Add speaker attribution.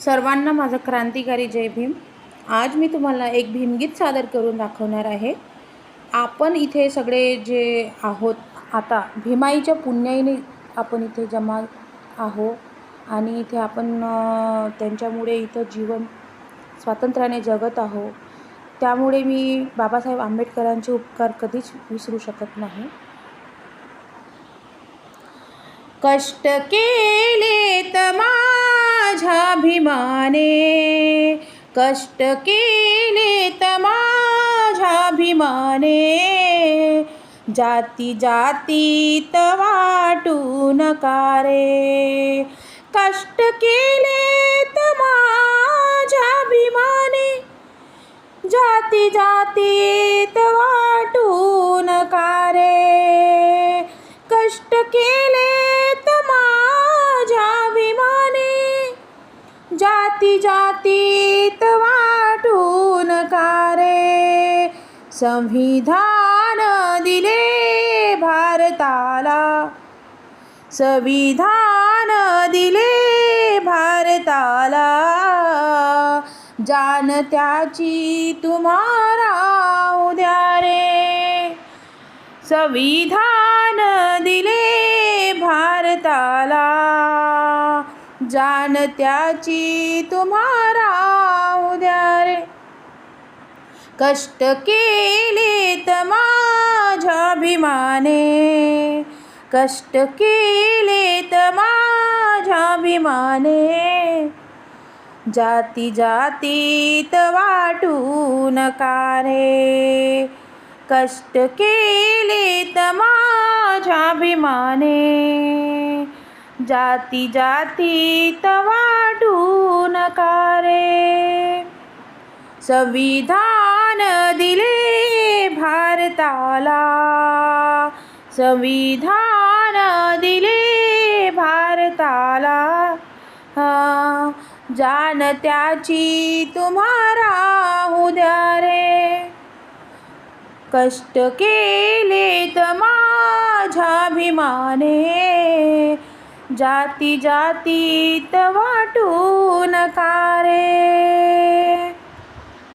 Speaker 1: सर्वांना माझा क्रांतिकारी जय भीम। आज मी तुम्हाला एक भीमगीत सादर करून दाखवणार आहे। आपण इथे सगळे जे आहोत आता भीमाईच्या पुण्याईने आपण इथे जमा आहो आणि इथे आपण त्यांच्यामुळे इथं जीवन स्वातंत्र्याने जगत आहो। त्यामुळे मी बाबासाहेब आंबेडकरांचे उपकार कधीच विसरू शकत नाही। कष्ट केले तर माझ्या भीमाने, कष्ट केले तर माझ्या भीमाने, जाती जातीत वाटू नका रे। कष्ट केले तर माझ्या भीमाने, जाती जातीत वाटू नका रे। कष्ट केले तर माझ्या भीमाने, जाती जातीत वाटू नका रे। संविधान दिले भारताला, संविधान दिले भारताला, जान त्याची तुम्हाला उद्या रे। संविधान दिले भारताला, जान त्याची तुम्हाला उद्या रे। कष्ट केले तर माझ्या भीमाने, कष्ट केले तर माझ्या भीमाने, जाती जातीत वाटू नका रे। कष्ट केले तर माझ्या भीमाने, जाती जातीत वाटू नका रे। संविधान दिले भारताला, संविधान दिले भारताला, जान त्याची तुम्हाला उद्या रे। कष्ट केले तर माझ्या भीमाने, जाती जातीत वाटू नका रे।